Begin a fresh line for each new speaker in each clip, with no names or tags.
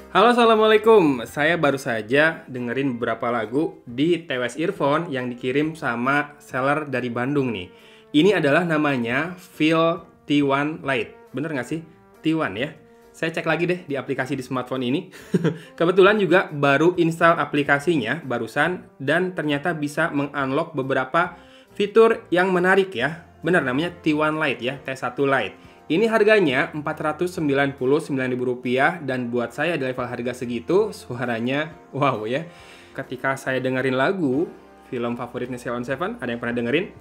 Halo, assalamualaikum. Saya baru saja dengerin beberapa lagu di TWS Earphone yang dikirim sama seller dari Bandung nih. Ini adalah namanya Feel T1 Lite. Bener nggak sih? T1 ya. Saya cek lagi deh di aplikasi di smartphone ini. Kebetulan juga baru install aplikasinya barusan dan ternyata bisa mengunlock beberapa fitur yang menarik ya. Bener namanya T1 Lite ya, T1 Lite. Ini harganya Rp499.000 dan buat saya di level harga segitu suaranya wow ya. Ketika saya dengerin lagu film favoritnya Sheila on 7, ada yang pernah dengerin?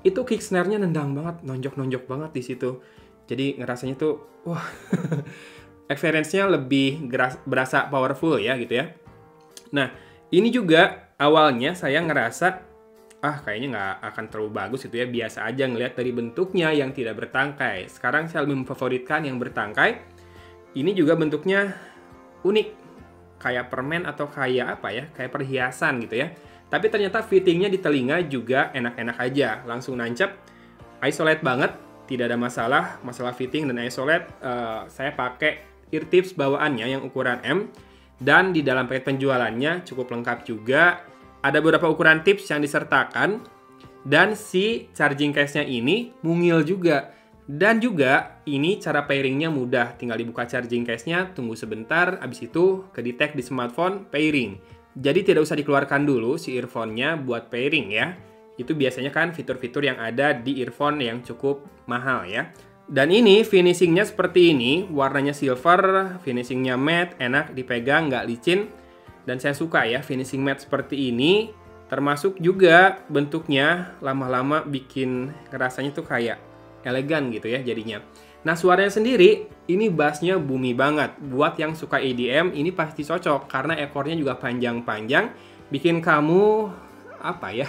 Itu kick snare-nya nendang banget, nonjok-nonjok banget di situ. Jadi ngerasanya tuh wah. Experience-nya lebih berasa powerful ya gitu ya. Nah, ini juga awalnya saya ngerasa kayaknya nggak akan terlalu bagus gitu ya, biasa aja ngelihat dari bentuknya yang tidak bertangkai. Sekarang saya lebih memfavoritkan yang bertangkai. Ini juga bentuknya unik, kayak permen atau kayak apa ya, kayak perhiasan gitu ya. Tapi ternyata fittingnya di telinga juga enak-enak aja, langsung nancep, isolate banget, tidak ada masalah fitting dan isolate. Saya pakai ear tips bawaannya yang ukuran M, dan di dalam paket penjualannya cukup lengkap juga. Ada beberapa ukuran tips yang disertakan, dan si charging case-nya ini mungil juga. Dan juga ini cara pairingnya mudah, tinggal dibuka charging case-nya, tunggu sebentar, abis itu ke-detect di smartphone pairing. Jadi tidak usah dikeluarkan dulu si earphone-nya buat pairing ya. Itu biasanya kan fitur-fitur yang ada di earphone yang cukup mahal ya. Dan ini finishingnya seperti ini, warnanya silver, finishingnya matte, enak dipegang, nggak licin. Dan saya suka ya finishing matte seperti ini, termasuk juga bentuknya lama-lama bikin rasanya tuh kayak elegan gitu ya jadinya. Nah, suaranya sendiri ini bassnya boomy banget. Buat yang suka EDM ini pasti cocok karena ekornya juga panjang-panjang, bikin kamu apa ya?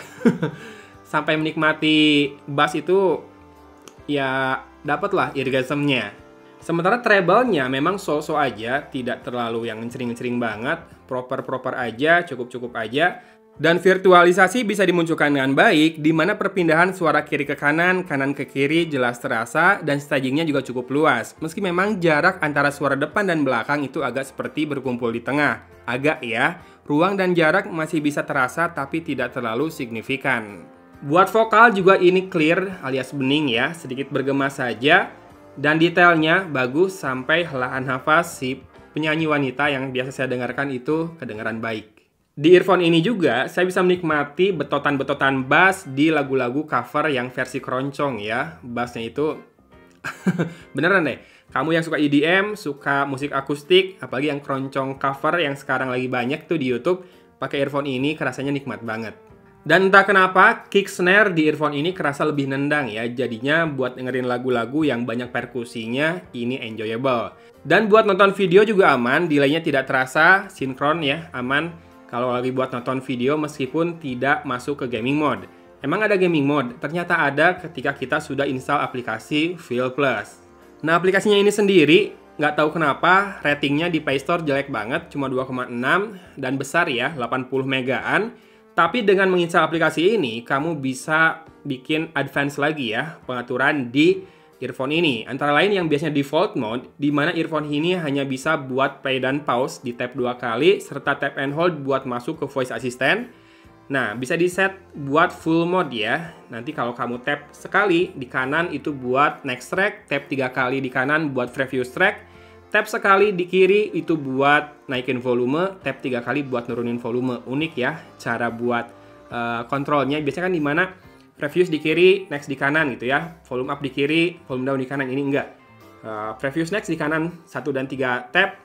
Sampai menikmati bass itu ya dapatlah orgasmnya. Sementara treble-nya memang so-so aja, tidak terlalu yang ngecering-ngecering banget, proper-proper aja, cukup-cukup aja. Dan virtualisasi bisa dimunculkan dengan baik, di mana perpindahan suara kiri ke kanan, kanan ke kiri jelas terasa, dan stagingnya juga cukup luas. Meski memang jarak antara suara depan dan belakang itu agak seperti berkumpul di tengah. Agak ya, ruang dan jarak masih bisa terasa tapi tidak terlalu signifikan. Buat vokal juga ini clear alias bening ya, sedikit bergema saja. Dan detailnya bagus sampai helaan nafas si penyanyi wanita yang biasa saya dengarkan itu kedengaran baik. Di earphone ini juga saya bisa menikmati betotan-betotan bass di lagu-lagu cover yang versi keroncong ya. Bassnya itu beneran deh. Kamu yang suka EDM, suka musik akustik, apalagi yang keroncong cover yang sekarang lagi banyak tuh di YouTube, pakai earphone ini kerasanya nikmat banget. Dan entah kenapa, kick snare di earphone ini kerasa lebih nendang ya. Jadinya buat dengerin lagu-lagu yang banyak perkusinya, ini enjoyable. Dan buat nonton video juga aman, delaynya tidak terasa, sinkron ya, aman. Kalau lagi buat nonton video meskipun tidak masuk ke gaming mode. Emang ada gaming mode? Ternyata ada ketika kita sudah install aplikasi Feel Plus. Nah, aplikasinya ini sendiri, nggak tahu kenapa, ratingnya di Play Store jelek banget, cuma 2,6 dan besar ya, 80 megaan. Tapi dengan menginstal aplikasi ini, kamu bisa bikin advance lagi ya, pengaturan di earphone ini. Antara lain yang biasanya default mode, di mana earphone ini hanya bisa buat play dan pause di tap 2 kali, serta tap and hold buat masuk ke voice assistant. Nah, bisa di set buat full mode ya. Nanti kalau kamu tap sekali di kanan itu buat next track, tap 3 kali di kanan buat previous track, tap sekali di kiri itu buat naikin volume, tap 3 kali buat nurunin volume. Unik ya cara buat kontrolnya. Biasanya kan di mana previous di kiri, next di kanan gitu ya. Volume up di kiri, volume down di kanan. Ini enggak. Previous next di kanan 1 dan 3 tap,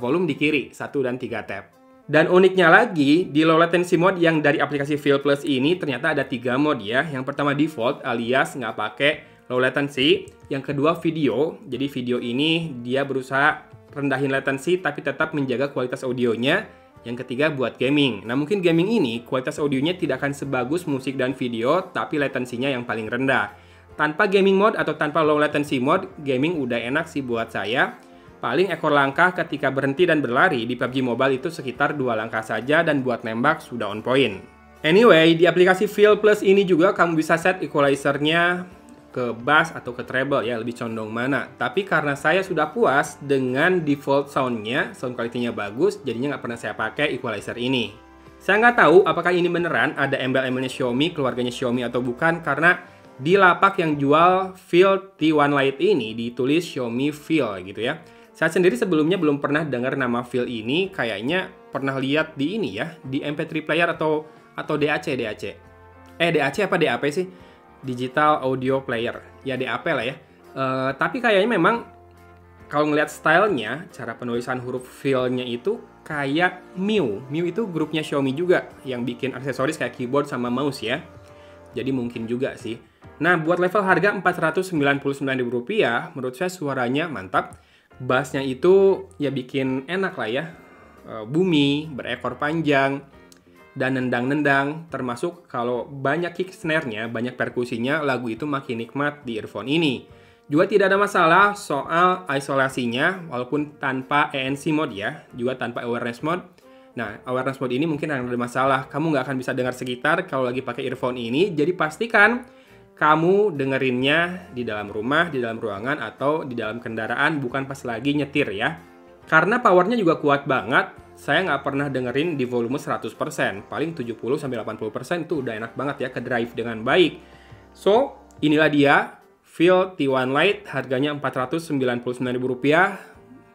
volume di kiri 1 dan 3 tap. Dan uniknya lagi, di low latency mode yang dari aplikasi Feel Plus ini ternyata ada 3 mode ya. Yang pertama default alias nggak pakai low latency. Yang kedua video, jadi video ini dia berusaha rendahin latency tapi tetap menjaga kualitas audionya. Yang ketiga buat gaming. Nah mungkin gaming ini kualitas audionya tidak akan sebagus musik dan video, tapi latensinya yang paling rendah. Tanpa gaming mode atau tanpa low latency mode, gaming udah enak sih buat saya. Paling ekor langkah ketika berhenti dan berlari di PUBG Mobile itu sekitar 2 langkah saja dan buat nembak sudah on point. Anyway, di aplikasi Feel Plus ini juga kamu bisa set equalizer-nya ke bass atau ke treble ya, lebih condong mana. Tapi karena saya sudah puas dengan default soundnya, sound quality-nya bagus, jadinya nggak pernah saya pakai equalizer ini. Saya nggak tahu apakah ini beneran ada embel-embelnya Xiaomi, keluarganya Xiaomi atau bukan, karena di lapak yang jual Feel T1 Lite ini ditulis Xiaomi Feel gitu ya. Saya sendiri sebelumnya belum pernah dengar nama Feel ini, kayaknya pernah lihat di ini ya, di MP3 player atau DAC. DAC apa DAP sih? Digital Audio Player. Ya DAP lah ya. Tapi kayaknya memang kalau ngelihat stylenya, cara penulisan huruf feel-nya itu kayak Miu. Miu itu grupnya Xiaomi juga yang bikin aksesoris kayak keyboard sama mouse ya. Jadi mungkin juga sih. Nah, buat level harga Rp499.000, menurut saya suaranya mantap. Bassnya itu ya bikin enak lah ya. Boomy, berekor panjang, dan nendang-nendang, termasuk kalau banyak kick snare-nya, banyak perkusinya, lagu itu makin nikmat di earphone ini. Juga tidak ada masalah soal isolasinya, walaupun tanpa ANC mode ya, juga tanpa awareness mode. Nah, awareness mode ini mungkin akan ada masalah, kamu nggak akan bisa dengar sekitar kalau lagi pakai earphone ini, jadi pastikan kamu dengerinnya di dalam rumah, di dalam ruangan, atau di dalam kendaraan, bukan pas lagi nyetir ya. Karena powernya juga kuat banget, saya nggak pernah dengerin di volume 100%, paling 70-80% itu udah enak banget ya, ke drive dengan baik. So, inilah dia, Feel T1 Lite, harganya Rp499.000,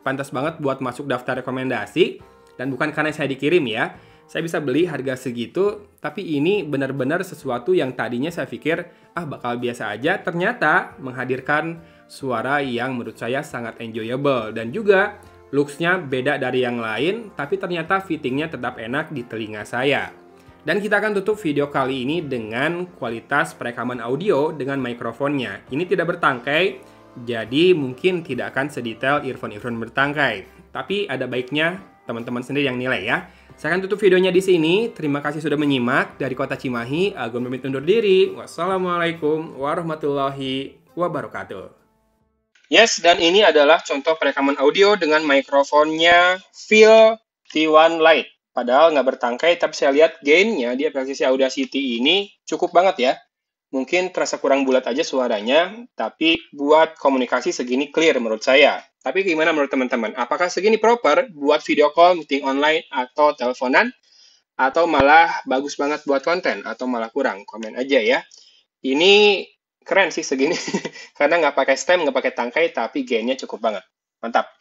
pantas banget buat masuk daftar rekomendasi, dan bukan karena saya dikirim ya, saya bisa beli harga segitu, tapi ini benar-benar sesuatu yang tadinya saya pikir, bakal biasa aja, ternyata menghadirkan suara yang menurut saya sangat enjoyable, dan juga looks-nya beda dari yang lain, tapi ternyata fittingnya tetap enak di telinga saya. Dan kita akan tutup video kali ini dengan kualitas perekaman audio dengan mikrofonnya. Ini tidak bertangkai, jadi mungkin tidak akan sedetail earphone-earphone bertangkai. Tapi ada baiknya teman-teman sendiri yang nilai ya. Saya akan tutup videonya di sini. Terima kasih sudah menyimak. Dari Kota Cimahi, Agun pamit undur diri. Wassalamualaikum warahmatullahi wabarakatuh. Yes, dan ini adalah contoh perekaman audio dengan mikrofonnya Feel T1 Lite. Padahal nggak bertangkai, tapi saya lihat gain-nya di aplikasi Audacity ini cukup banget ya. Mungkin terasa kurang bulat aja suaranya, tapi buat komunikasi segini clear menurut saya. Tapi gimana menurut teman-teman? Apakah segini proper buat video call, meeting online, atau teleponan? Atau malah bagus banget buat konten? Atau malah kurang? Komen aja ya. Ini keren sih segini, karena nggak pakai stem, nggak pakai tangkai, tapi gain-nya cukup banget. Mantap!